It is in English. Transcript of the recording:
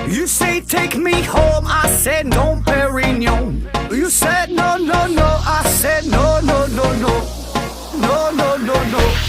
You say take me home, I said no, Perignon. You said no, no, no, I said no, no, no, no. No, no, no, no.